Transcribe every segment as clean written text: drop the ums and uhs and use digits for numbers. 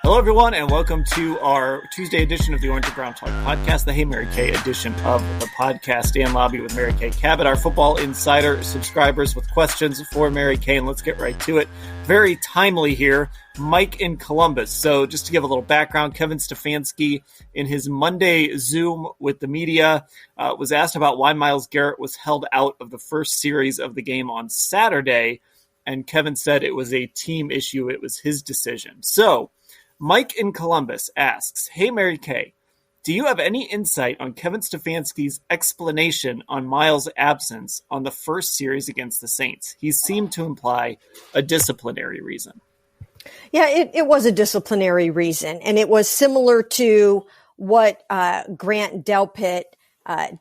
Hello, everyone, and welcome to our Tuesday edition of the Orange and Brown Talk podcast, the Hey Mary Kay edition of the podcast. Dan Labbe with Mary Kay Cabot, our Football Insider subscribers with questions for Mary Kay, and let's get right to it. Very timely here, Mike in Columbus. So just to give a little background, Kevin Stefanski in his Monday Zoom with the media was asked about why Myles Garrett was held out of the first series of the game on Saturday, and Kevin said it was a team issue. It was his decision. So Mike in Columbus asks, hey, Mary Kay, do you have any insight on Kevin Stefanski's explanation on Myles' absence on the first series against the Saints? He seemed to imply a disciplinary reason. Yeah, it was a disciplinary reason, and it was similar to what Grant Delpit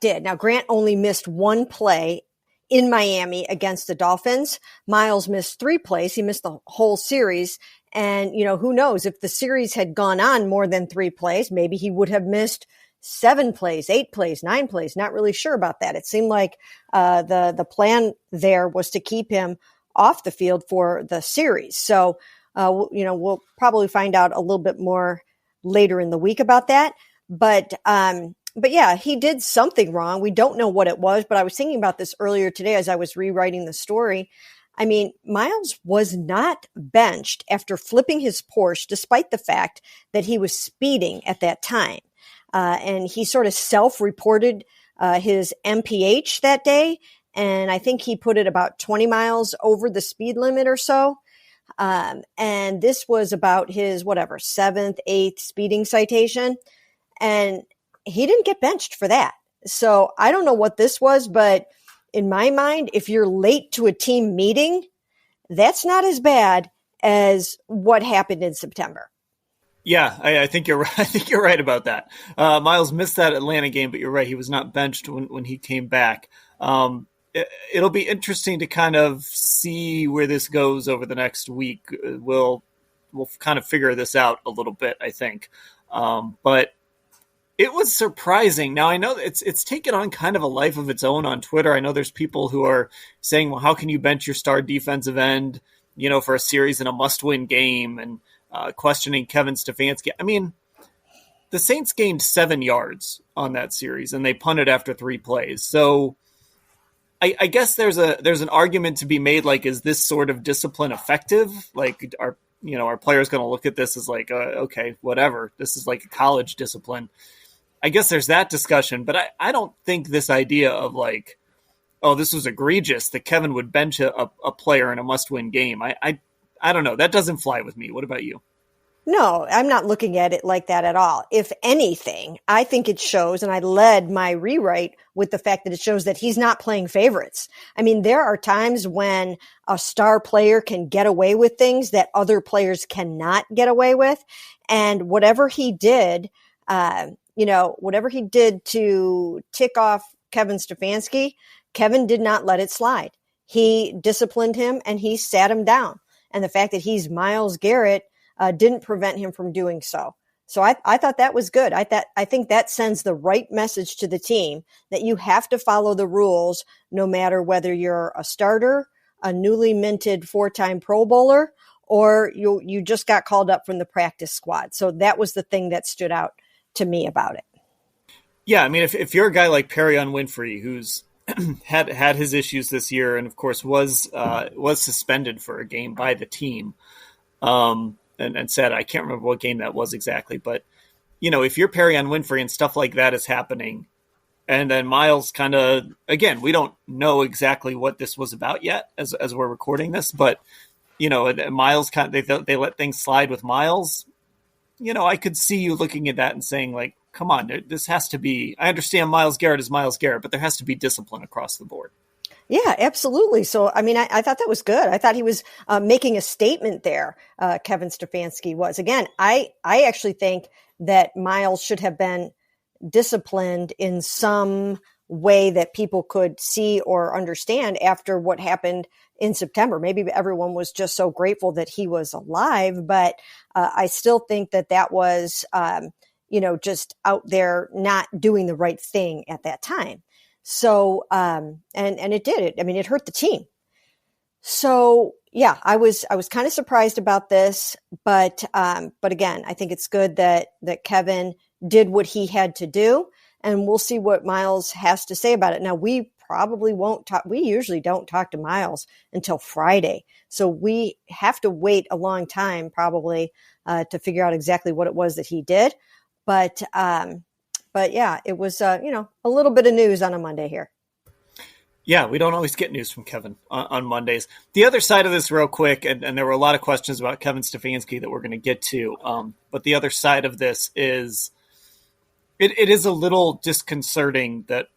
did. Now, Grant only missed one play in Miami against the Dolphins. Myles missed 3 plays. He missed the whole series. And, who knows, if the series had gone on more than 3 plays, maybe he would have missed 7 plays, 8 plays, 9 plays. Not really sure about that. It seemed like the plan there was to keep him off the field for the series. So, we'll probably find out a little bit more later in the week about that. But yeah, he did something wrong. We don't know what it was, but I was thinking about this earlier today as I was rewriting the story. I mean, Myles was not benched after flipping his Porsche, despite the fact that he was speeding at that time. And he sort of self-reported his MPH that day. And I think he put it about 20 miles over the speed limit or so. And this was about his, 7th, 8th speeding citation. And he didn't get benched for that. So I don't know what this was, but in my mind, if you're late to a team meeting, that's not as bad as what happened in September. Yeah, I think you're right. I think you're right about that. Myles missed that Atlanta game, but you're right. He was not benched when he came back. It'll be interesting to kind of see where this goes over the next week. We'll kind of figure this out a little bit, I think. But it was surprising. Now, I know it's taken on kind of a life of its own on Twitter. I know there's people who are saying, well, how can you bench your star defensive end, for a series in a must-win game, and questioning Kevin Stefanski. I mean, the Saints gained 7 yards on that series, and they punted after 3 plays. So I guess there's an argument to be made, like, is this sort of discipline effective? Like, our players going to look at this as like, okay, whatever. This is like a college discipline. I guess there's that discussion, but I don't think this idea of like, oh, this was egregious that Kevin would bench a player in a must-win game. I don't know. That doesn't fly with me. What about you? No, I'm not looking at it like that at all. If anything, I think it shows, and I led my rewrite with the fact that it shows that he's not playing favorites. I mean, there are times when a star player can get away with things that other players cannot get away with. And whatever he did, whatever he did to tick off Kevin Stefanski, Kevin did not let it slide. He disciplined him and he sat him down. And the fact that he's Myles Garrett didn't prevent him from doing so. So I thought that was good. I think that sends the right message to the team that you have to follow the rules no matter whether you're a starter, a newly minted 4-time Pro Bowler, or you just got called up from the practice squad. So that was the thing that stood out to me about it. Yeah, I mean, if you're a guy like Perrion Winfrey, who's had his issues this year, and of course was suspended for a game by the team, and said, I can't remember what game that was exactly, but if you're Perrion Winfrey and stuff like that is happening, and then Myles kind of, again, we don't know exactly what this was about yet as we're recording this, but Myles they let things slide with Myles. I could see you looking at that and saying, like, come on, this has to be, I understand Myles Garrett is Myles Garrett, but there has to be discipline across the board. Yeah, absolutely. So, I mean, I thought that was good. I thought he was making a statement there. Kevin Stefanski was. Again, I actually think that Myles should have been disciplined in some way that people could see or understand after what happened in September. Maybe everyone was just so grateful that he was alive, but I still think that was, just out there not doing the right thing at that time. So, and it did it. I mean, it hurt the team. So yeah, I was kind of surprised about this, but again, I think it's good that Kevin did what he had to do, and we'll see what Myles has to say about it. Now, we probably won't talk. We usually don't talk to Myles until Friday, so we have to wait a long time probably to figure out exactly what it was that he did. But yeah, it was a little bit of news on a Monday here. Yeah, we don't always get news from Kevin on Mondays. The other side of this real quick, and there were a lot of questions about Kevin Stefanski that we're going to get to, but the other side of this is it is a little disconcerting that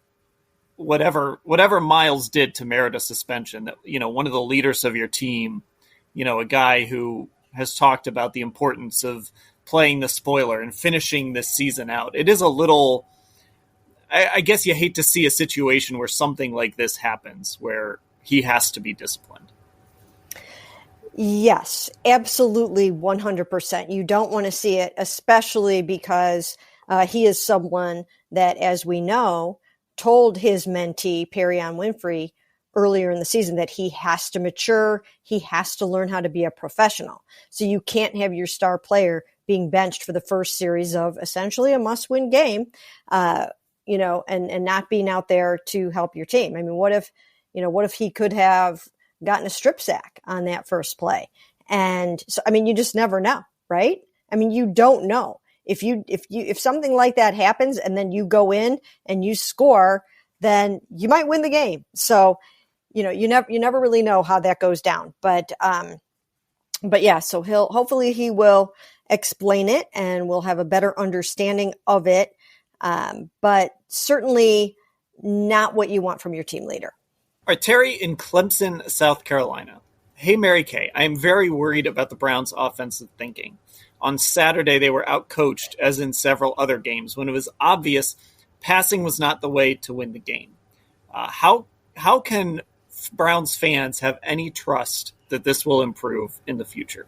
whatever Myles did to merit a suspension, that, one of the leaders of your team, a guy who has talked about the importance of playing the spoiler and finishing this season out. It is a little, I guess you hate to see a situation where something like this happens, where he has to be disciplined. Yes, absolutely, 100%. You don't want to see it, especially because he is someone that, as we know, told his mentee, Perrion Winfrey, earlier in the season that he has to mature, he has to learn how to be a professional. So you can't have your star player being benched for the first series of essentially a must-win game, and not being out there to help your team. I mean, what if he could have gotten a strip sack on that first play? And so, I mean, you just never know, right? I mean, you don't know. If something like that happens and then you go in and you score, then you might win the game. So, you never really know how that goes down. But yeah, so hopefully he will explain it and we'll have a better understanding of it. But certainly not what you want from your team leader. All right, Terry in Clemson, South Carolina. Hey, Mary Kay, I am very worried about the Browns' offensive thinking. On Saturday, they were outcoached, as in several other games, when it was obvious passing was not the way to win the game. How can Browns fans have any trust that this will improve in the future?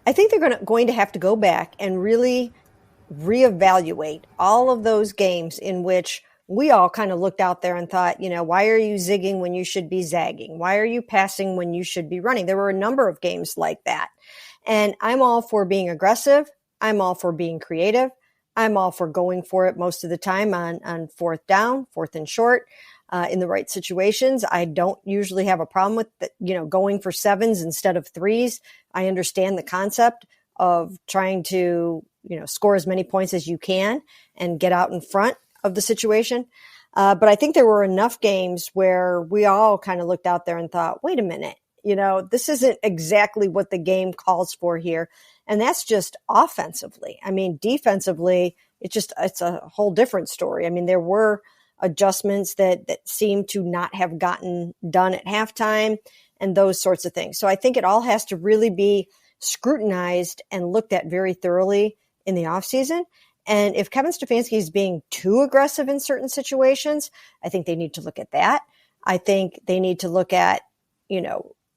I think they're going to have to go back and really reevaluate all of those games in which we all kind of looked out there and thought, why are you zigging when you should be zagging? Why are you passing when you should be running? There were a number of games like that. And I'm all for being aggressive. I'm all for being creative. I'm all for going for it most of the time on fourth down, fourth and short, in the right situations. I don't usually have a problem with, going for sevens instead of threes. I understand the concept of trying to, score as many points as you can and get out in front of the situation. But I think there were enough games where we all kind of looked out there and thought, wait a minute, this isn't exactly what the game calls for here. And that's just offensively. I mean, defensively, it's a whole different story. I mean, there were adjustments that seemed to not have gotten done at halftime and those sorts of things. So I think it all has to really be scrutinized and looked at very thoroughly in the offseason. And if Kevin Stefanski is being too aggressive in certain situations, I think they need to look at that. I think they need to look at,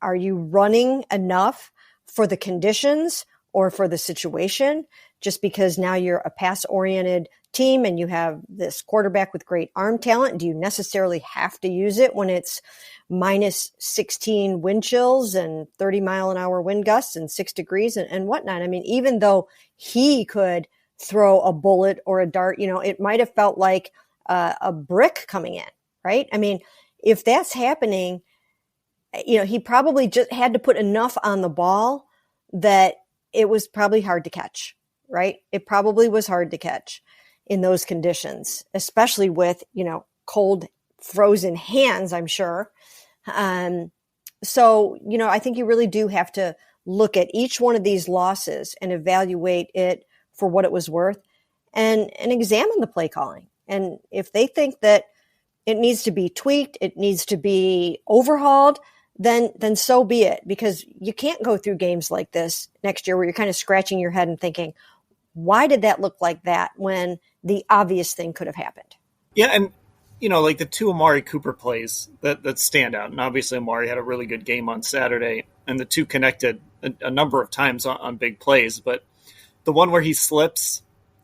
are you running enough for the conditions or for the situation? Just because now you're a pass-oriented team and you have this quarterback with great arm talent, do you necessarily have to use it when it's minus 16 wind chills and 30-mile-an-hour wind gusts and 6 degrees and whatnot? I mean, even though he could throw a bullet or a dart, it might have felt like a brick coming in, right? I mean, if that's happening, he probably just had to put enough on the ball that it was probably hard to catch, right? It probably was hard to catch in those conditions, especially with, cold, frozen hands, I'm sure. So, I think you really do have to look at each one of these losses and evaluate it for what it was worth and examine the play calling. And if they think that it needs to be tweaked, it needs to be overhauled, then so be it, because you can't go through games like this next year where you're kind of scratching your head and thinking, why did that look like that when the obvious thing could have happened? Yeah, and like the two Amari Cooper plays that stand out, and obviously Amari had a really good game on Saturday, and the two connected a number of times on big plays, but the one where he slips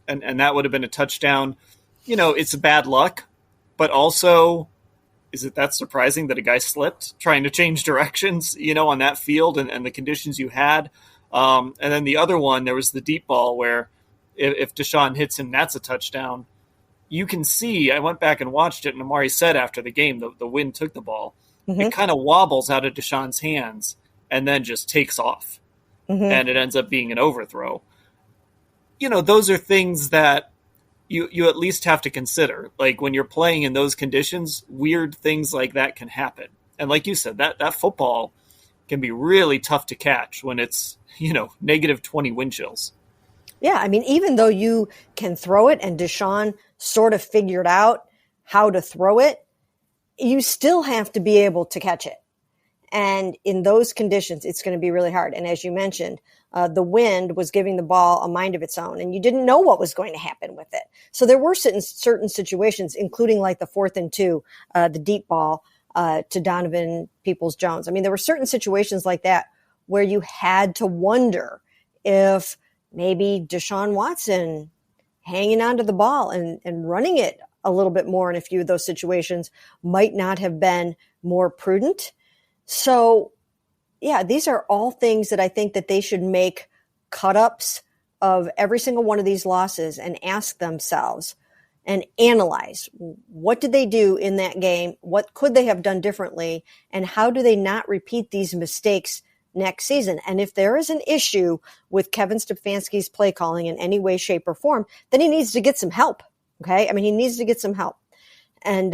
and that would have been a touchdown, it's bad luck, but also is it that surprising that a guy slipped trying to change directions, on that field and the conditions you had? And then the other one, there was the deep ball where if Deshaun hits him, that's a touchdown. You can see, I went back and watched it, and Amari said after the game, the wind took the ball. Mm-hmm. It kind of wobbles out of Deshaun's hands and then just takes off. Mm-hmm. And it ends up being an overthrow. Those are things that you at least have to consider. Like when you're playing in those conditions, weird things like that can happen. And like you said, that football can be really tough to catch when it's, negative 20 wind chills. Yeah, I mean, even though you can throw it and Deshaun sort of figured out how to throw it, you still have to be able to catch it. And in those conditions, it's going to be really hard. And as you mentioned, the wind was giving the ball a mind of its own, and you didn't know what was going to happen with it. So there were certain situations, including like the 4th and 2, the deep ball to Donovan Peoples-Jones. I mean, there were certain situations like that where you had to wonder if maybe Deshaun Watson hanging onto the ball and running it a little bit more in a few of those situations might not have been more prudent. So, yeah, these are all things that I think that they should make cut-ups of every single one of these losses and ask themselves and analyze what did they do in that game? What could they have done differently? And how do they not repeat these mistakes next season? And if there is an issue with Kevin Stefanski's play calling in any way, shape, or form, then he needs to get some help. Okay. I mean, he needs to get some help. And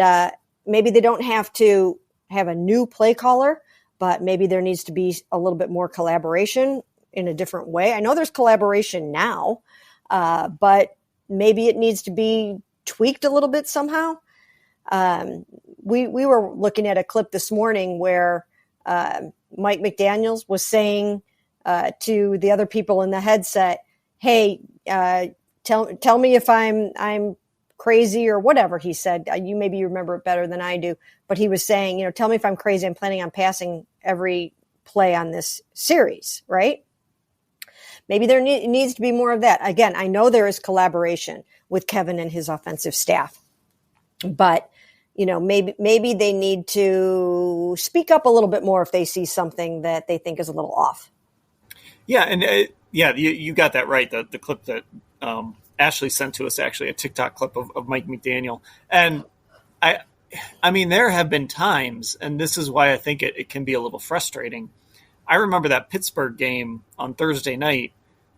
maybe they don't have to have a new play caller, but maybe there needs to be a little bit more collaboration in a different way. I know there's collaboration now, but maybe it needs to be tweaked a little bit somehow. We were looking at a clip this morning where Mike McDaniels was saying to the other people in the headset, "Hey, tell me if I'm crazy," or whatever he said. You maybe remember it better than I do, but he was saying, tell me if I'm crazy. I'm planning on passing every play on this series, right? Maybe there needs to be more of that. Again, I know there is collaboration with Kevin and his offensive staff, but maybe they need to speak up a little bit more if they see something that they think is a little off. Yeah, and you got that right. The clip that Ashley sent to us, actually, a TikTok clip of Mike McDaniel. And I mean, there have been times, and this is why I think it can be a little frustrating. I remember that Pittsburgh game on Thursday night,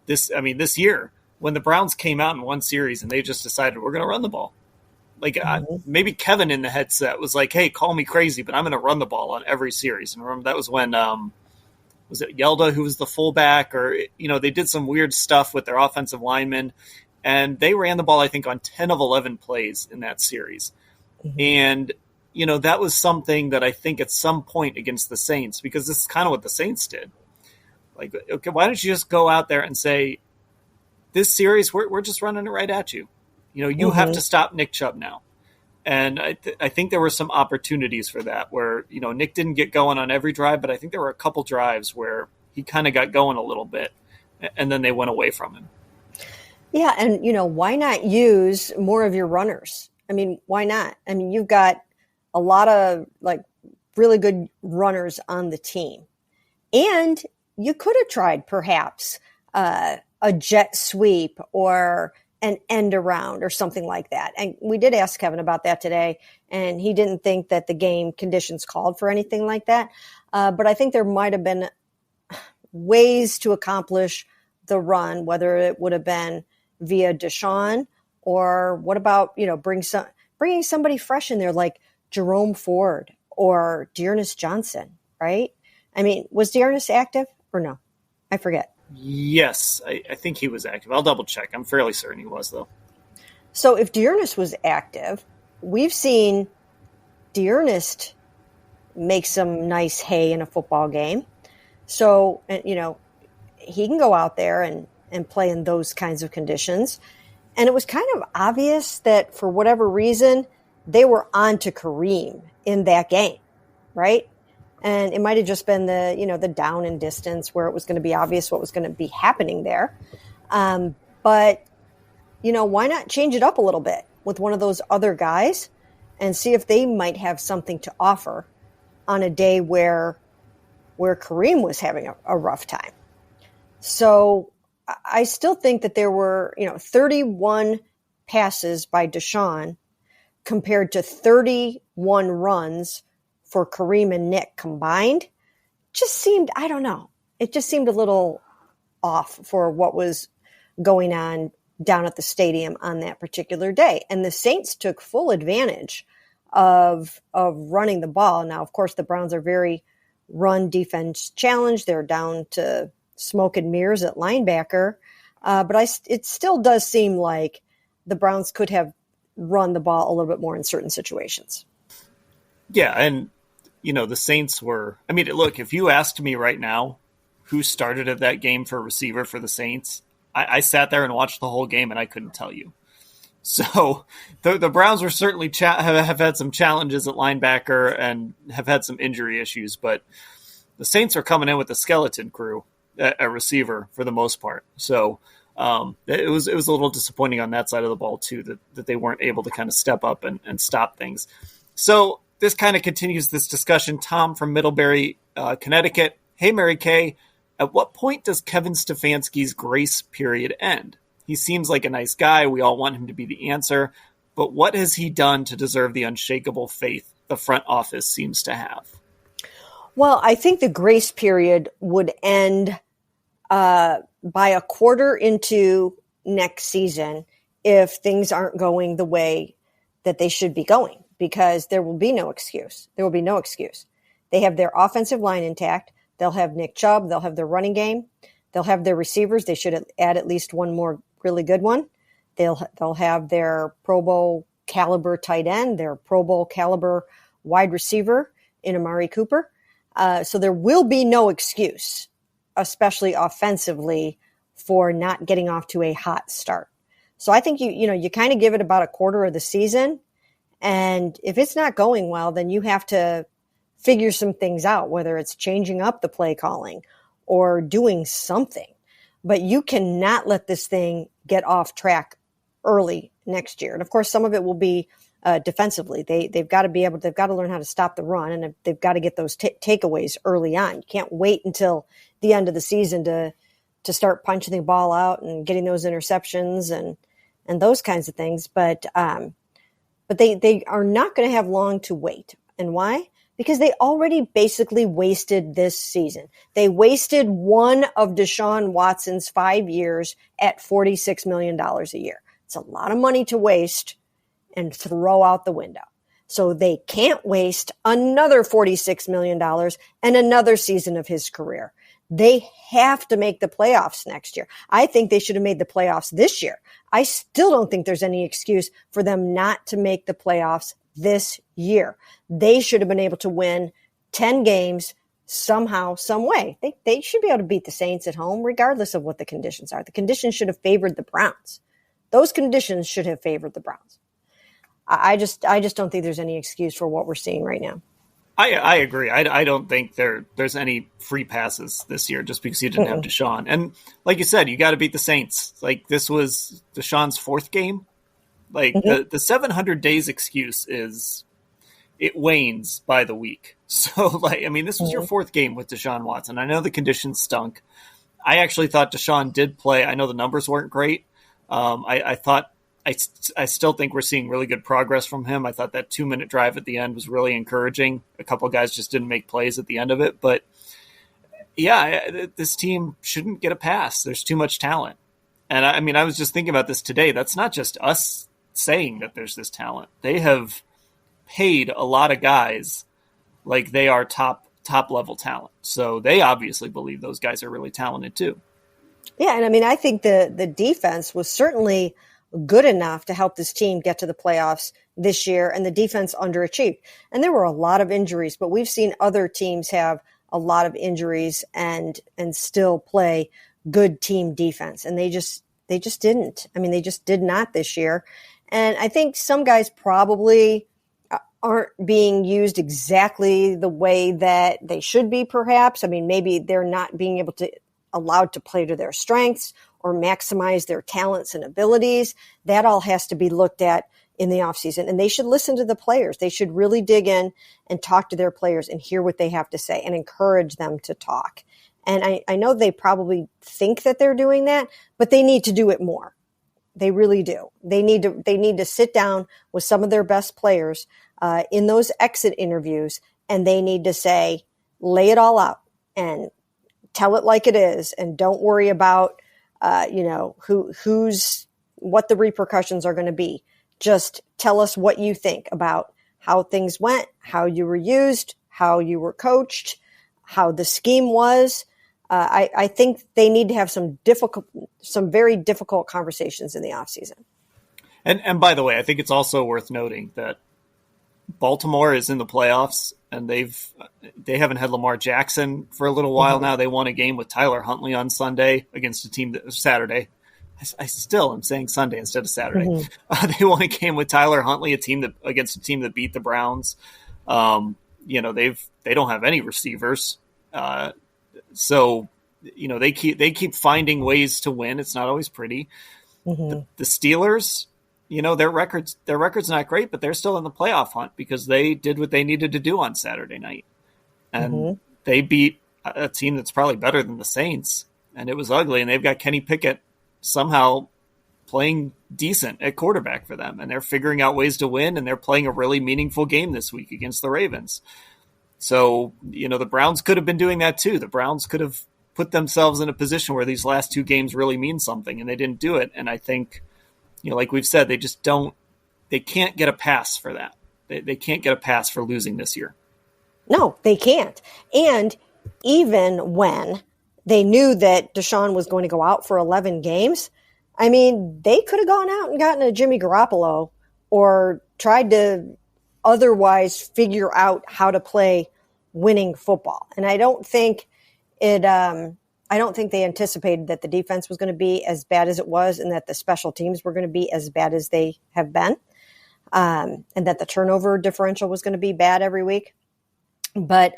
this year, when the Browns came out in one series and they just decided we're going to run the ball. Like maybe Kevin in the headset was like, "Hey, call me crazy, but I'm going to run the ball on every series." And remember that was when was it Yelda who was the fullback, or they did some weird stuff with their offensive linemen, and they ran the ball I think on 10 of 11 plays in that series. Mm-hmm. And that was something that I think at some point against the Saints, because this is kind of what the Saints did. Like, okay, why don't you just go out there and say, this series we're just running it right at you. You mm-hmm. have to stop Nick Chubb now. And I think there were some opportunities for that where, Nick didn't get going on every drive, but I think there were a couple drives where he kind of got going a little bit and then they went away from him. Yeah. And, why not use more of your runners? I mean, why not? I mean, you've got a lot of really good runners on the team, and you could have tried perhaps a jet sweep or an end around or something like that. And we did ask Kevin about that today, and he didn't think that the game conditions called for anything like that. But I think there might have been ways to accomplish the run, whether it would have been via Deshaun, or what about, bringing somebody fresh in there like Jerome Ford or Dearness Johnson, right? I mean, was Dearness active or no? I forget. Yes, I think he was active. I'll double check. I'm fairly certain he was, though. So if Dearness was active, we've seen Dearness make some nice hay in a football game. So, he can go out there and play in those kinds of conditions. And it was kind of obvious that for whatever reason, they were on to Kareem in that game, right? And it might have just been the down and distance where it was going to be obvious what was going to be happening there. But, why not change it up a little bit with one of those other guys and see if they might have something to offer on a day where Kareem was having a rough time. So I still think that there were, 31 passes by Deshaun compared to 31 runs for Kareem and Nick combined. Just seemed, I don't know, it just seemed a little off for what was going on down at the stadium on that particular day. And the Saints took full advantage of running the ball. Now, of course, the Browns are very run defense challenged. They're down to smoke and mirrors at linebacker. But it still does seem like the Browns could have run the ball a little bit more in certain situations. Yeah, and, the Saints were – I mean, look, if you asked me right now who started at that game for receiver for the Saints, I sat there and watched the whole game and I couldn't tell you. So the Browns were certainly have had some challenges at linebacker and have had some injury issues, but the Saints are coming in with a skeleton crew at receiver for the most part. So it was a little disappointing on that side of the ball too, that they weren't able to kind of step up and stop things. So this kind of continues this discussion. Tom from Middlebury, Connecticut. Hey, Mary Kay, at what point does Kevin Stefanski's grace period end? He seems like a nice guy. We all want him to be the answer. But what has he done to deserve the unshakable faith the front office seems to have? Well, I think the grace period would end by a quarter into next season if things aren't going the way that they should be going, because there will be no excuse. There will be no excuse. They have their offensive line intact. They'll have Nick Chubb. They'll have their running game. They'll have their receivers. They should add at least one more really good one. They'll have their Pro Bowl caliber tight end, their Pro Bowl caliber wide receiver in Amari Cooper. So there will be no excuse, especially offensively, for not getting off to a hot start. So I think you kind of give it about a quarter of the season, and if it's not going well, then you have to figure some things out, whether it's changing up the play calling or doing something. But you cannot let this thing get off track early next year. And of course, some of it will be defensively. They've got to learn how to stop the run, and they've got to get those takeaways early on. You can't wait until the end of the season to start punching the ball out and getting those interceptions and those kinds of things. But they are not going to have long to wait. And why? Because they already basically wasted this season. They wasted one of Deshaun Watson's 5 years at $46 million a year. It's a lot of money to waste and throw out the window. So they can't waste another $46 million and another season of his career. They have to make the playoffs next year. I think they should have made the playoffs this year. I still don't think there's any excuse for them not to make the playoffs this year. They should have been able to win 10 games somehow, some way. They should be able to beat the Saints at home, regardless of what the conditions are. The conditions should have favored the Browns. Those conditions should have favored the Browns. I just don't think there's any excuse for what we're seeing right now. I agree. I don't think there's any free passes this year just because you didn't have Deshaun. And like you said, you got to beat the Saints. Like, this was Deshaun's fourth game. Like, the 700 days excuse it wanes by the week. So, this was your fourth game with Deshaun Watson. I know the conditions stunk. I actually thought Deshaun did play. I know the numbers weren't great. I still think we're seeing really good progress from him. I thought that 2-minute drive at the end was really encouraging. A couple of guys just didn't make plays at the end of it. But, yeah, this team shouldn't get a pass. There's too much talent. And, I was just thinking about this today. That's not just us saying that there's this talent. They have paid a lot of guys like they are top level talent. So they obviously believe those guys are really talented too. Yeah, and I think the defense was certainly good enough to help this team get to the playoffs this year, and the defense underachieved. And there were a lot of injuries, but we've seen other teams have a lot of injuries and still play good team defense. And they just didn't. They just did not this year. And I think some guys probably aren't being used exactly the way that they should be, perhaps. Maybe they're not being allowed to play to their strengths or maximize their talents and abilities. That all has to be looked at in the offseason, and they should listen to the players. They should really dig in and talk to their players and hear what they have to say and encourage them to talk. And I know they probably think that they're doing that, but they need to do it more. They really do. They need to sit down with some of their best players in those exit interviews, and they need to say, lay it all out and tell it like it is, and don't worry about what the repercussions are going to be. Just tell us what you think about how things went, how you were used, how you were coached, how the scheme was. I think they need to have some very difficult conversations in the offseason. And by the way, I think it's also worth noting that Baltimore is in the playoffs, and they haven't had Lamar Jackson for a little while now. They won a game with Tyler Huntley on Sunday against a team that was Saturday. I still am saying Sunday instead of Saturday. They won a game with Tyler Huntley, against a team that beat the Browns. They don't have any receivers. So, they keep finding ways to win. It's not always pretty. The Steelers, their record's not great, but they're still in the playoff hunt because they did what they needed to do on Saturday night. And they beat a team that's probably better than the Saints, and it was ugly. And they've got Kenny Pickett somehow playing decent at quarterback for them, and they're figuring out ways to win, and they're playing a really meaningful game this week against the Ravens. So, the Browns could have been doing that too. The Browns could have put themselves in a position where these last two games really mean something, and they didn't do it. And I think, like we've said, they can't get a pass for that. They can't get a pass for losing this year. No, they can't. And even when they knew that Deshaun was going to go out for 11 games, I mean, they could have gone out and gotten a Jimmy Garoppolo or tried to otherwise figure out how to play winning football. And I don't think they anticipated that the defense was going to be as bad as it was, and that the special teams were going to be as bad as they have been, and that the turnover differential was going to be bad every week. But,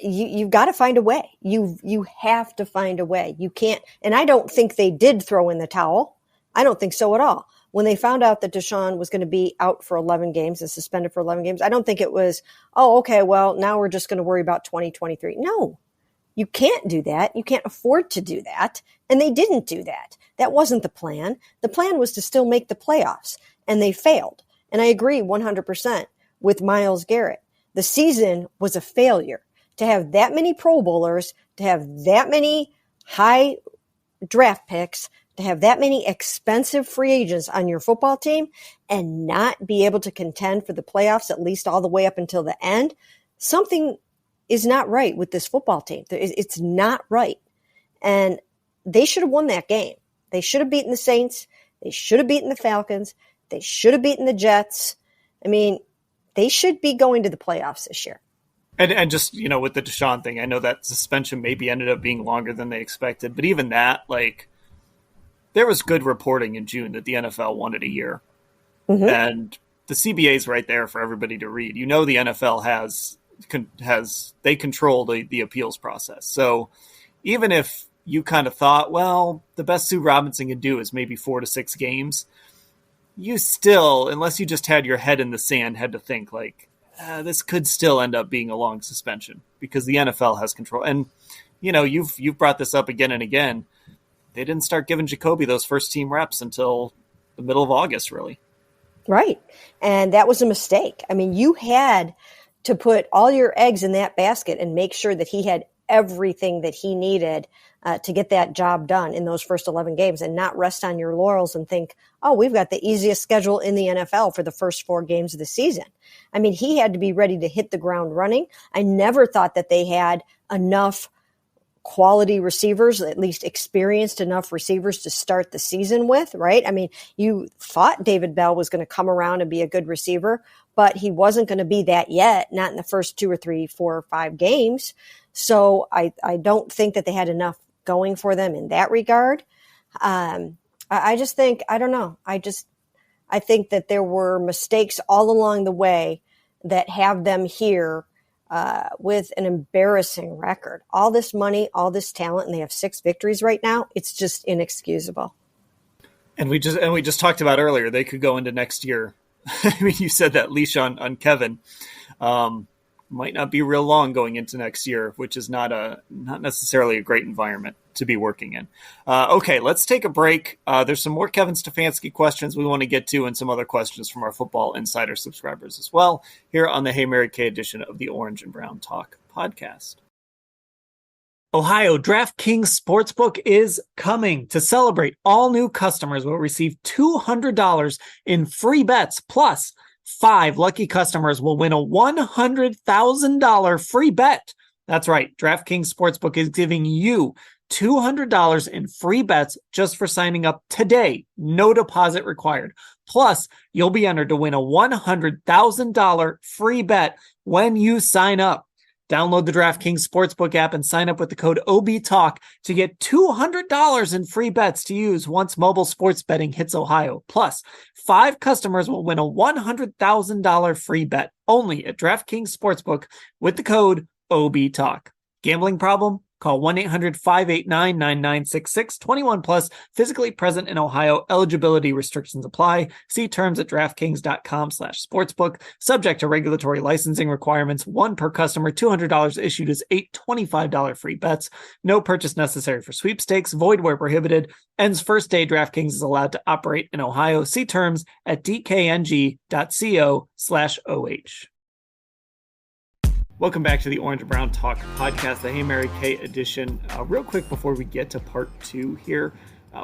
you've got to find a way. You have to find a way. You can't, and I don't think they did throw in the towel. I don't think so at all. When they found out that Deshaun was going to be out for 11 games and suspended for 11 games, I don't think it was, oh, okay, well, now we're just going to worry about 2023. No, you can't do that. You can't afford to do that. And they didn't do that. That wasn't the plan. The plan was to still make the playoffs, and they failed. And I agree 100% with Myles Garrett. The season was a failure. To have that many Pro Bowlers, to have that many high draft picks, to have that many expensive free agents on your football team and not be able to contend for the playoffs, at least all the way up until the end, something is not right with this football team. It's not right. And they should have won that game. They should have beaten the Saints. They should have beaten the Falcons. They should have beaten the Jets. I mean, they should be going to the playoffs this year. And just, with the Deshaun thing, I know that suspension maybe ended up being longer than they expected, but even that, there was good reporting in June that the NFL wanted a year. And the CBA is right there for everybody to read. The NFL they control the appeals process. So even if you kind of thought, well, the best Sue Robinson can do is maybe 4 to 6 games, you still, unless you just had your head in the sand, had to think this could still end up being a long suspension because the NFL has control. And, you've brought this up again and again. They didn't start giving Jacoby those first team reps until the middle of August, really. Right. And that was a mistake. I mean, you had to put all your eggs in that basket and make sure that he had everything that he needed to get that job done in those first 11 games, and not rest on your laurels and think, oh, we've got the easiest schedule in the NFL for the first 4 games of the season. I mean, he had to be ready to hit the ground running. I never thought that they had enough quality receivers, at least experienced enough receivers to start the season with, right? I mean, you thought David Bell was going to come around and be a good receiver, but he wasn't going to be that yet, not in the first 2 or 3, 4 or 5 games. So I don't think that they had enough going for them in that regard. I just think, I don't know. I think that there were mistakes all along the way that have them here with an embarrassing record. All this money, all this talent, and they have 6 victories right now. It's just inexcusable. And we just talked about earlier, they could go into next year. I mean, you said that leash on Kevin might not be real long going into next year, which is not necessarily a great environment to be working in. Okay, let's take a break. There's some more Kevin Stefanski questions we want to get to, and some other questions from our Football Insider subscribers as well, here on the Hey Mary Kay edition of the Orange and Brown Talk podcast. Ohio, DraftKings Sportsbook is coming. To celebrate, all new customers will receive $200 in free bets, plus 5 lucky customers will win a $100,000 free bet. That's right, DraftKings Sportsbook is giving you $200 in free bets just for signing up today. No deposit required. Plus, you'll be entered to win a $100,000 free bet when you sign up. Download the DraftKings Sportsbook app and sign up with the code OBTALK to get $200 in free bets to use once mobile sports betting hits Ohio. Plus, 5 customers will win a $100,000 free bet only at DraftKings Sportsbook with the code OBTALK. Gambling problem? Call 1-800-589-9966. 21 plus, physically present in Ohio. Eligibility restrictions apply. See terms at DraftKings.com/sportsbook. Subject to regulatory licensing requirements. 1 per customer. $200 issued as 8 $25 free bets. No purchase necessary for sweepstakes. Void where prohibited. Ends first day Draftkings is allowed to operate in Ohio. See terms at dkng.co/OH. Welcome back to the Orange and Brown Talk podcast, the Hey Mary Kay edition. Real quick before we get to part 2 here,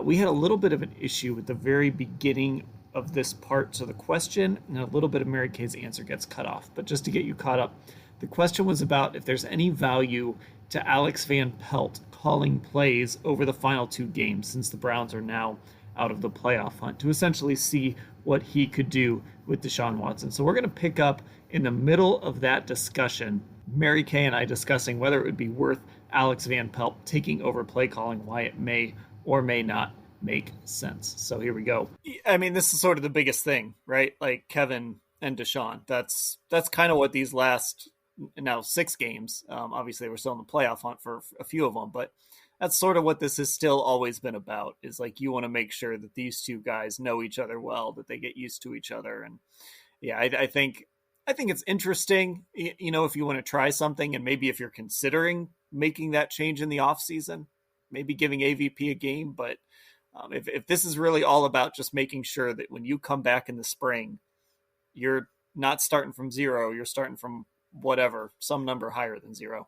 we had a little bit of an issue with the very beginning of this part. So the question and a little bit of Mary Kay's answer gets cut off. But just to get you caught up, the question was about if there's any value to Alex Van Pelt calling plays over the final 2 games, since the Browns are now out of the playoff hunt, to essentially see what he could do with Deshaun Watson. So we're going to pick up in the middle of that discussion, Mary Kay and I discussing whether it would be worth Alex Van Pelt taking over play calling, why it may or may not make sense. So here we go. I mean, this is sort of the biggest thing, right? Like Kevin and Deshaun. That's kind of what these last now 6 games. Obviously, we're still in the playoff hunt for a few of them, but that's sort of what this has still always been about, is like you want to make sure that these 2 guys know each other well, that they get used to each other. And yeah, I think it's interesting, you know, if you want to try something, and maybe if you're considering making that change in the off season, maybe giving AVP a game. But if this is really all about just making sure that when you come back in the spring, you're not starting from 0, you're starting from whatever, some number higher than 0,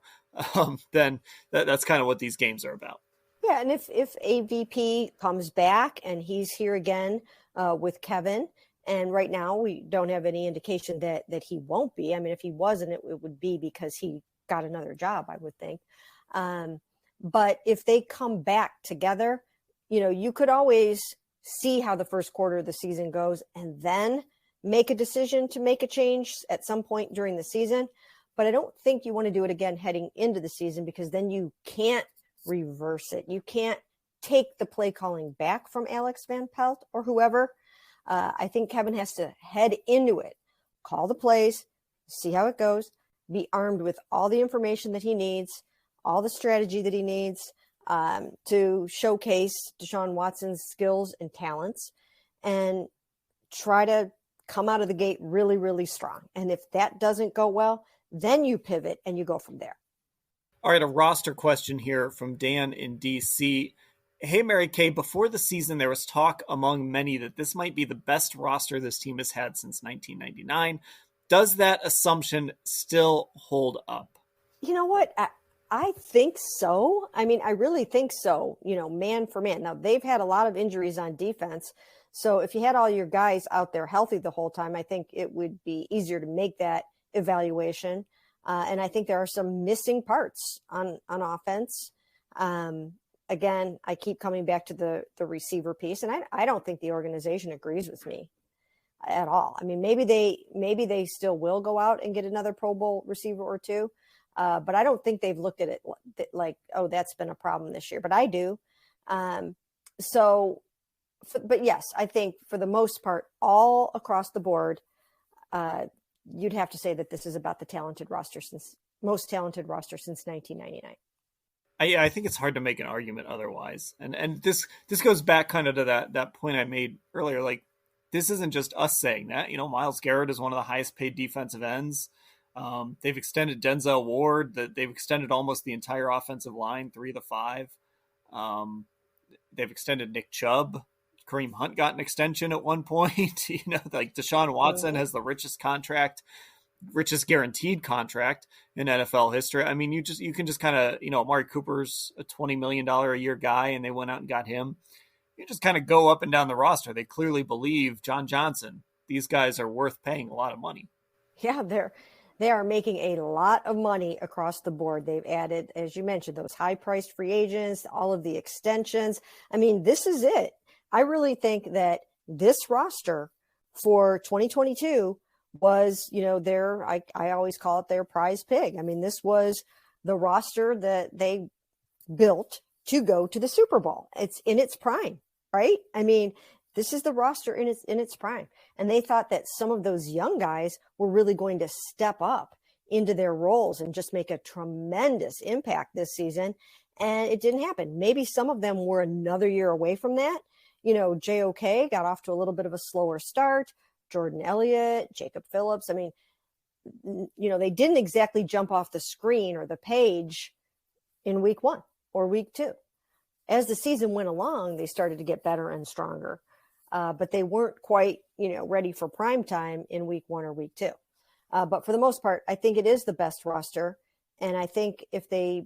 then that's kind of what these games are about. Yeah, and if AVP comes back and he's here again with Kevin, and right now we don't have any indication that he won't be. I mean, if he wasn't, it would be because he got another job, I would think. But if they come back together, you know, you could always see how the first quarter of the season goes and then make a decision to make a change at some point during the season. But I don't think you want to do it again heading into the season, because then you can't reverse it. You can't take the play calling back from Alex Van Pelt or whoever. I think Kevin has to head into it, call the plays, see how it goes, be armed with all the information that he needs, all the strategy that he needs to showcase Deshaun Watson's skills and talents, and try to come out of the gate really, really strong. And if that doesn't go well, then you pivot and you go from there. All right, a roster question here from Dan in DC. Hey, Mary Kay, before the season, there was talk among many that this might be the best roster this team has had since 1999. Does that assumption still hold up? You know what? I think so. I mean, I really think so, you know, man for man. Now, they've had a lot of injuries on defense. So if you had all your guys out there healthy the whole time, I think it would be easier to make that evaluation. And I think there are some missing parts on offense. Again, I keep coming back to the receiver piece, and I don't think the organization agrees with me at all. I mean, maybe they still will go out and get another Pro Bowl receiver or 2, but I don't think they've looked at it like, oh, that's been a problem this year. But I do. But yes, I think for the most part, all across the board, you'd have to say that this is about the most talented roster since 1999. I think it's hard to make an argument otherwise. And this goes back kind of to that point I made earlier. Like, this isn't just us saying that. Myles Garrett is one of the highest paid defensive ends. They've extended Denzel Ward. They've extended almost the entire offensive line, 3 of the 5. They've extended Nick Chubb. Kareem Hunt got an extension at one point. Like Deshaun Watson has the richest guaranteed contract in NFL history. I mean, you can just kind of, Amari Cooper's a $20 million a year guy, and they went out and got him. You just kind of go up and down the roster. They clearly believe John Johnson. These guys are worth paying a lot of money. Yeah, they are making a lot of money across the board. They've added, as you mentioned, those high-priced free agents, all of the extensions. I mean, this is it. I really think that this roster for 2022 was, I always call it their prize pig. I mean, this was the roster that they built to go to the Super Bowl. It's in its prime, right? I mean, this is the roster in its prime. And they thought that some of those young guys were really going to step up into their roles and just make a tremendous impact this season. And it didn't happen. Maybe some of them were another year away from that. JOK got off to a little bit of a slower start. Jordan Elliott, Jacob Phillips. I mean, they didn't exactly jump off the screen or the page in week 1 or week 2. As the season went along, they started to get better and stronger. But they weren't quite, ready for prime time in week 1 or week 2. But for the most part, I think it is the best roster. And I think if they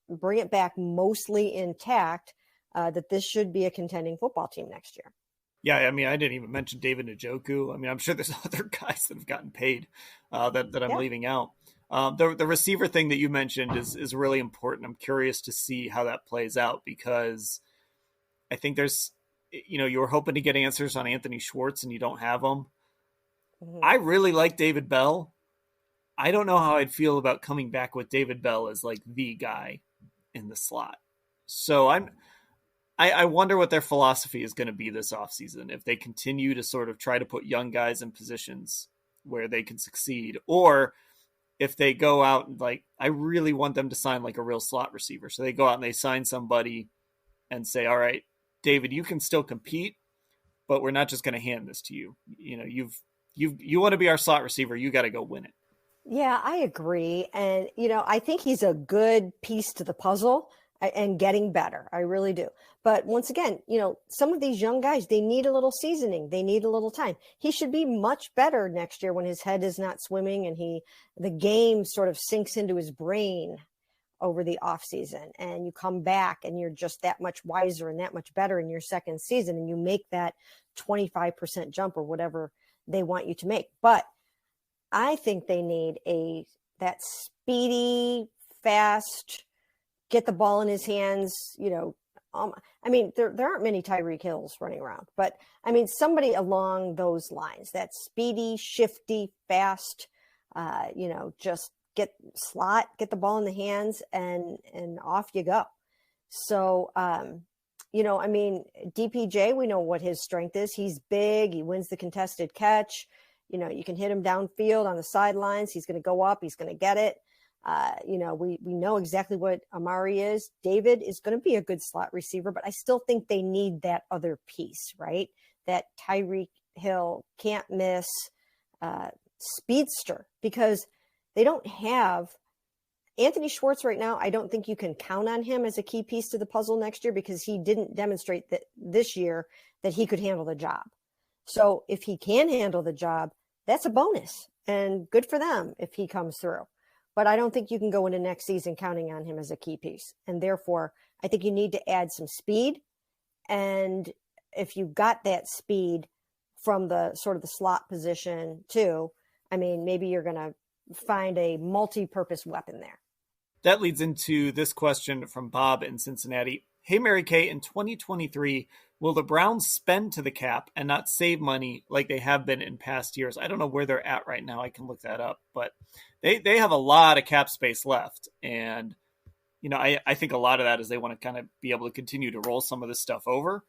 bring it back mostly intact, that this should be a contending football team next year. Yeah, I mean, I didn't even mention David Njoku. I mean, I'm sure there's other guys that have gotten paid that I'm leaving out. The receiver thing that you mentioned is really important. I'm curious to see how that plays out, because I think there's, you were hoping to get answers on Anthony Schwartz and you don't have them. Mm-hmm. I really like David Bell. I don't know how I'd feel about coming back with David Bell as like the guy in the slot. So I wonder what their philosophy is going to be this offseason, if they continue to sort of try to put young guys in positions where they can succeed, or if they go out and I really want them to sign like a real slot receiver. So they go out and they sign somebody and say, all right, David, you can still compete, but we're not just going to hand this to you. You want to be our slot receiver. You got to go win it. Yeah, I agree. And, I think he's a good piece to the puzzle and getting better. I really do. But once again, some of these young guys, they need a little seasoning. They need a little time. He should be much better next year when his head is not swimming and the game sort of sinks into his brain over the off season, and you come back and you're just that much wiser and that much better in your second season, and you make that 25% jump or whatever they want you to make. But I think they need that speedy, fast, get the ball in his hands, I mean, there aren't many Tyreek Hills running around, but I mean, somebody along those lines, that speedy, shifty, fast, just get the ball in the hands and off you go. So, I mean, DPJ, we know what his strength is. He's big. He wins the contested catch. You can hit him downfield on the sidelines. He's going to go up. He's going to get it. We know exactly what Amari is. David is going to be a good slot receiver, but I still think they need that other piece, right? That Tyreek Hill can't miss speedster, because they don't have Anthony Schwartz right now. I don't think you can count on him as a key piece to the puzzle next year, because he didn't demonstrate that this year that he could handle the job. So if he can handle the job, that's a bonus, and good for them if he comes through. But I don't think you can go into next season counting on him as a key piece. And therefore, I think you need to add some speed. And if you got that speed from the sort of the slot position too, I mean, maybe you're going to find a multi-purpose weapon there. That leads into this question from Bob in Cincinnati. Hey, Mary Kay, in 2023, will the Browns spend to the cap and not save money like they have been in past years? I don't know where they're at right now. I can look that up, but they have a lot of cap space left. And, I think a lot of that is they want to kind of be able to continue to roll some of this stuff over.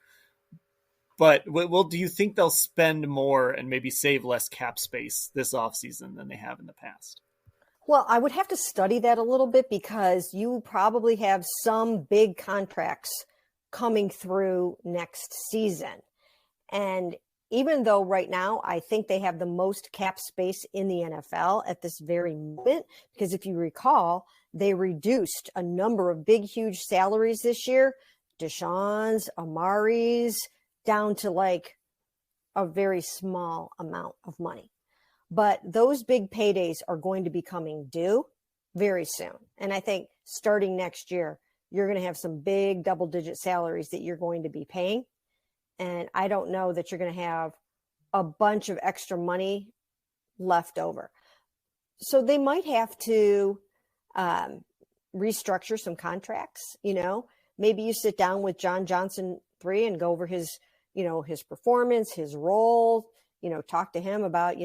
But do you think they'll spend more and maybe save less cap space this offseason than they have in the past? Well, I would have to study that a little bit because you probably have some big contracts coming through next season. And even though right now I think they have the most cap space in the NFL at this very moment, because if you recall, they reduced a number of big, huge salaries this year, Deshaun's, Amari's, down to like a very small amount of money. But those big paydays are going to be coming due very soon. And I think starting next year, you're going to have some big double-digit salaries that you're going to be paying. And I don't know that you're going to have a bunch of extra money left over. So they might have to restructure some contracts. Maybe you sit down with John Johnson III and go over his performance, his role, talk to him about,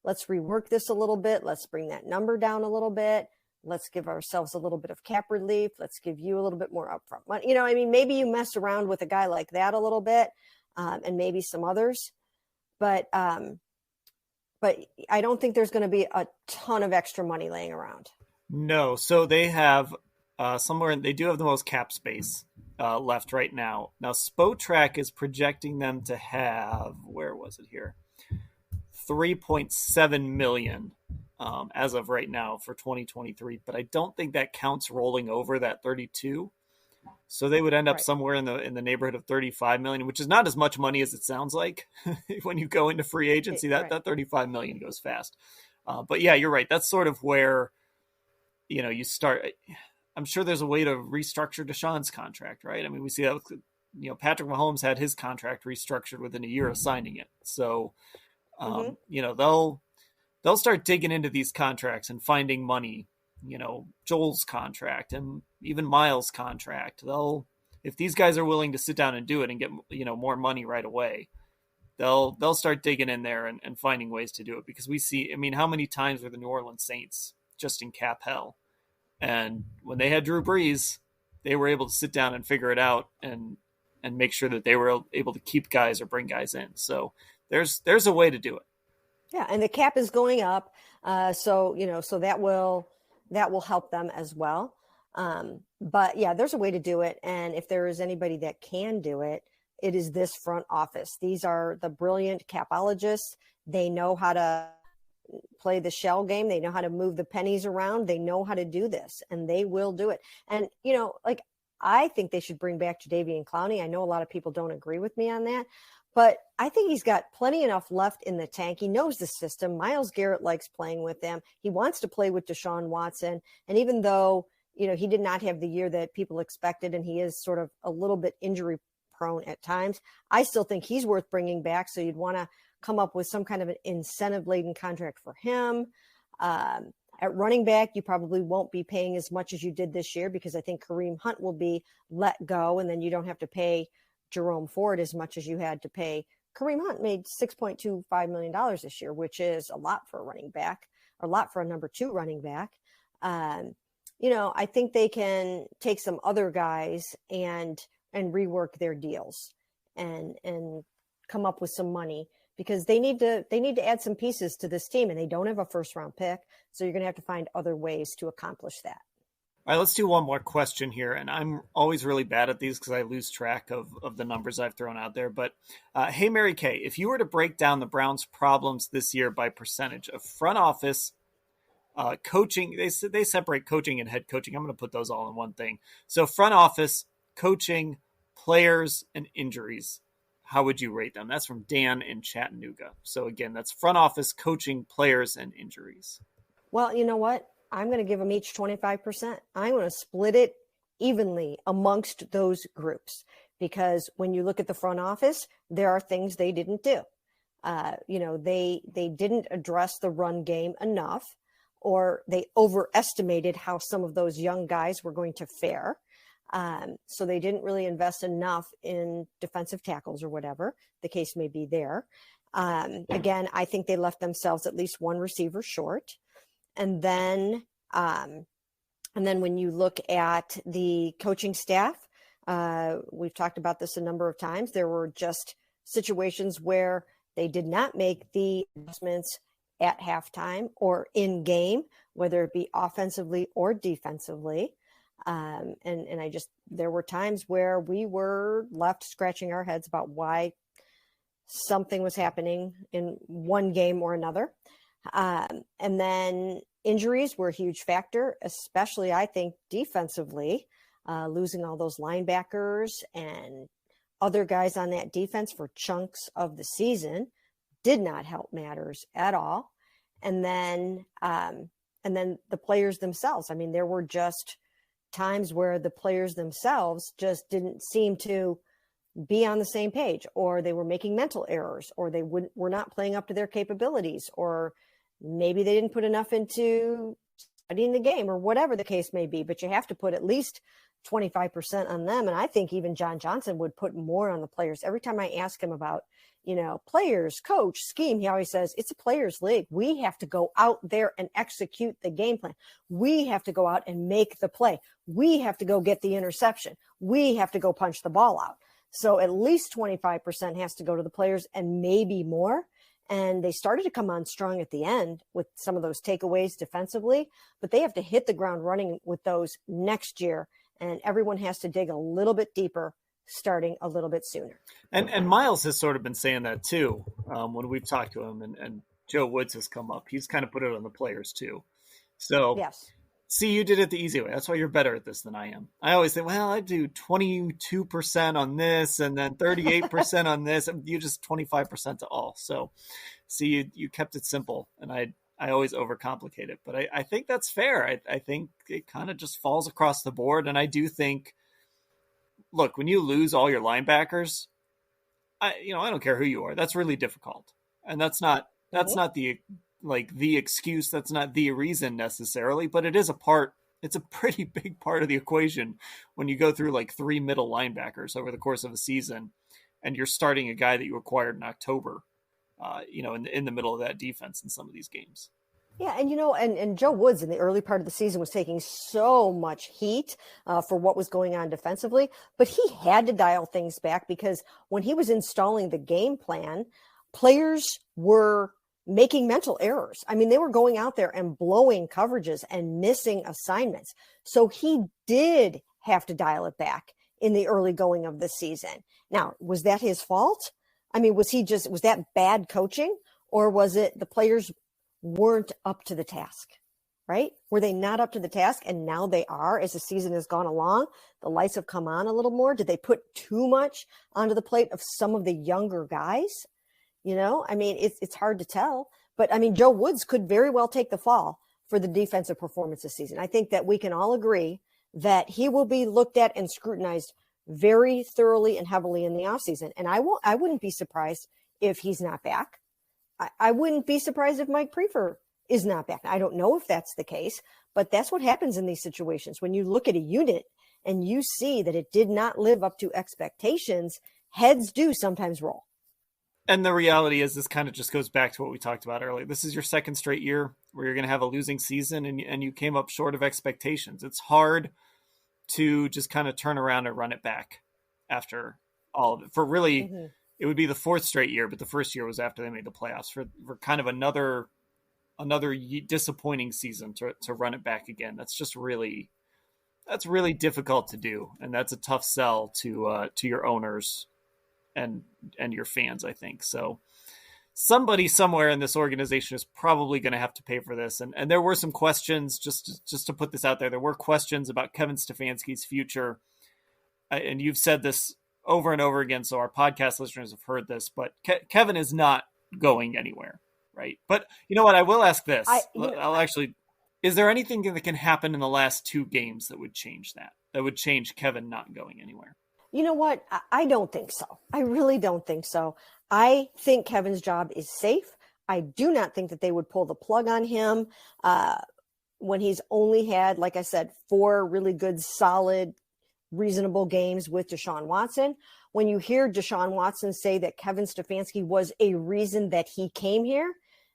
let's rework this a little bit. Let's bring that number down a little bit. Let's give ourselves a little bit of cap relief. Let's give you a little bit more upfront money. Maybe you mess around with a guy like that a little bit, and maybe some others, but I don't think there's going to be a ton of extra money laying around. No. So they have they do have the most cap space left right now. Now, Spotrac is projecting them to have, where was it here? 3.7 million as of right now for 2023, but I don't think that counts rolling over that 32. So they would end up somewhere in the neighborhood of 35 million, which is not as much money as it sounds like when you go into free agency. That 35 million goes fast. But yeah, you're right. That's sort of where you start. I'm sure there's a way to restructure Deshaun's contract, right? I mean, we see that with, Patrick Mahomes had his contract restructured within a year of signing it. So they'll start digging into these contracts and finding money, Joel's contract and even Myles' contract. If these guys are willing to sit down and do it and get, more money right away, they'll start digging in there and finding ways to do it, because we see, how many times were the New Orleans Saints just in cap hell? And when they had Drew Brees, they were able to sit down and figure it out and make sure that they were able to keep guys or bring guys in. So there's a way to do it. Yeah, and the cap is going up, so that will help them as well. But yeah, there's a way to do it, and if there is anybody that can do it, it is this front office. These are the brilliant capologists. They know how to play the shell game. They know how to move the pennies around. They know how to do this, and they will do it. And I think they should bring back Jadeveon Clowney. I know a lot of people don't agree with me on that, but I think he's got plenty enough left in the tank. He knows the system. Myles Garrett likes playing with them. He wants to play with Deshaun Watson. And even though, he did not have the year that people expected, and he is sort of a little bit injury prone at times, I still think he's worth bringing back. So you'd want to come up with some kind of an incentive-laden contract for him. At running back, you probably won't be paying as much as you did this year, because I think Kareem Hunt will be let go, and then you don't have to pay Jerome Ford as much as you had to pay. Kareem Hunt made $6.25 million this year, which is a lot for a running back, or a lot for a number 2 running back. I think they can take some other guys and rework their deals and come up with some money, because they need to add some pieces to this team, and they don't have a first round pick. So you're going to have to find other ways to accomplish that. All right, let's do one more question here. And I'm always really bad at these because I lose track of the numbers I've thrown out there. But hey, Mary Kay, if you were to break down the Browns' problems this year by percentage of front office, coaching, they separate coaching and head coaching. I'm going to put those all in one thing. So front office, coaching, players, and injuries. How would you rate them? That's from Dan in Chattanooga. So again, that's front office, coaching, players, and injuries. Well, you know what? I'm going to give them each 25%. I'm going to split it evenly amongst those groups, because when you look at the front office, there are things they didn't do. They didn't address the run game enough, or they overestimated how some of those young guys were going to fare. So they didn't really invest enough in defensive tackles, or whatever the case may be there. Again, I think they left themselves at least one receiver short. And then when you look at the coaching staff, we've talked about this a number of times. There were just situations where they did not make the investments at halftime or in game, whether it be offensively or defensively. There were times where we were left scratching our heads about why something was happening in one game or another. And then injuries were a huge factor, especially, I think, defensively, losing all those linebackers and other guys on that defense for chunks of the season did not help matters at all. And then the players themselves. I mean, there were just times where the players themselves just didn't seem to be on the same page, or they were making mental errors, or they were not playing up to their capabilities, or maybe they didn't put enough into studying the game, or whatever the case may be. But you have to put at least 25% on them. And I think even John Johnson would put more on the players. Every time I ask him about, players, coach, scheme, he always says, it's a players' league. We have to go out there and execute the game plan. We have to go out and make the play. We have to go get the interception. We have to go punch the ball out. So at least 25% has to go to the players, and maybe more. And they started to come on strong at the end with some of those takeaways defensively, but they have to hit the ground running with those next year. And everyone has to dig a little bit deeper, starting a little bit sooner. And Myles has sort of been saying that too, when we've talked to him, and Joe Woods has come up. He's kind of put it on the players too. So yes. See, you did it the easy way. That's why you're better at this than I am. I always think, well, I do 22% on this and then 38% on this. You just 25% to all. So see, you kept it simple, and I always overcomplicate it. But I think that's fair. I think it kind of just falls across the board. And I do think, look, when you lose all your linebackers, I don't care who you are. That's really difficult. And that's not the excuse. That's not the reason necessarily, but it is it's a pretty big part of the equation when you go through like 3 middle linebackers over the course of a season, and you're starting a guy that you acquired in October, in the middle of that defense in some of these games. Yeah, and Joe Woods in the early part of the season was taking so much heat for what was going on defensively, but he had to dial things back, because when he was installing the game plan, players were making mental errors. I mean, they were going out there and blowing coverages and missing assignments. So he did have to dial it back in the early going of the season. Now, was that his fault? I mean, was that bad coaching, or was it the players weren't up to the task, right? Were they not up to the task? And now they are, as the season has gone along. The lights have come on a little more. Did they put too much onto the plate of some of the younger guys? I mean, it's hard to tell, but I mean, Joe Woods could very well take the fall for the defensive performance this season. I think that we can all agree that he will be looked at and scrutinized very thoroughly and heavily in the offseason. And I wouldn't be surprised if he's not back. I wouldn't be surprised if Mike Prefer is not back. I don't know if that's the case, but that's what happens in these situations. When you look at a unit and you see that it did not live up to expectations, heads do sometimes roll. And the reality is, this kind of just goes back to what we talked about earlier. This is your second straight year where you're going to have a losing season, and you came up short of expectations. It's hard to just kind of turn around and run it back after all of it. For really, It would be the fourth straight year, but the first year was after they made the playoffs, for kind of another disappointing season to run it back again. That's really difficult to do, and that's a tough sell to your owners and your fans, I think. So somebody somewhere in this organization is probably going to have to pay for this. And there were some questions, just to put this out there. There were questions about Kevin Stefanski's future. And you've said this over and over again, so our podcast listeners have heard this, but Kevin is not going anywhere, right? But you know what? I will ask this. Is there anything that can happen in the last 2 games that would change that would change Kevin not going anywhere? You know what? I don't think so. I really don't think so. I think Kevin's job is safe. I do not think that they would pull the plug on him when he's only had, like I said, 4 really good, solid, reasonable games with Deshaun Watson. When you hear Deshaun Watson say that Kevin Stefanski was a reason that he came here,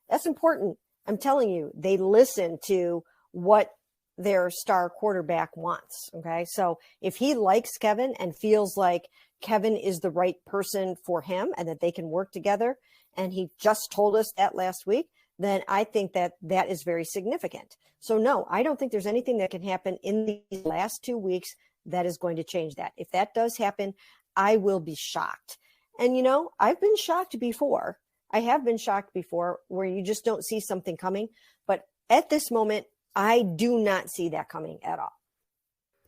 that's important. I'm telling you, they listen to what their star quarterback wants. Okay. So if he likes Kevin and feels like Kevin is the right person for him and that they can work together, and he just told us that last week, then I think that that is very significant. So no, I don't think there's anything that can happen in these last 2 weeks that is going to change that. If that does happen, I will be shocked. And, I've been shocked before. I have been shocked before where you just don't see something coming. But at this moment, I do not see that coming at all.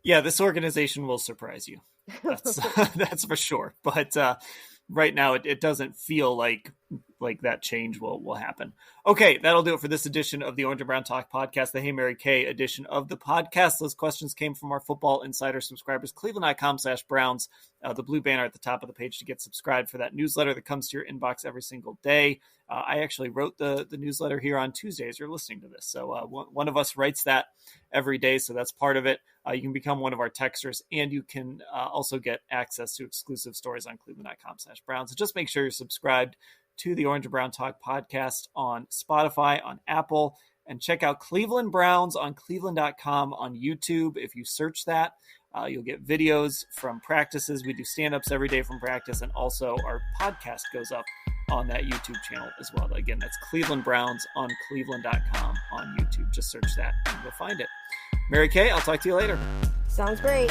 Yeah, this organization will surprise you. That's for sure. But right now, it doesn't feel like that change will happen. Okay, that'll do it for this edition of the Orange and Brown Talk podcast, the Hey Mary Kay edition of the podcast. Those questions came from our Football Insider subscribers, cleveland.com/Browns, the blue banner at the top of the page to get subscribed for that newsletter that comes to your inbox every single day. I actually wrote the newsletter here on Tuesdays. You're listening to this. So one of us writes that every day. So that's part of it. You can become one of our texters, and you can also get access to exclusive stories on cleveland.com/Browns. So just make sure you're subscribed to the Orange and Brown Talk podcast on Spotify, on Apple, and check out Cleveland Browns on cleveland.com on YouTube. If you search that, you'll get videos from practices. We do stand-ups every day from practice, and also our podcast goes up on that YouTube channel as well. Again, that's Cleveland Browns on cleveland.com on YouTube. Just search that and you'll find it. Mary Kay, I'll talk to you later. Sounds great.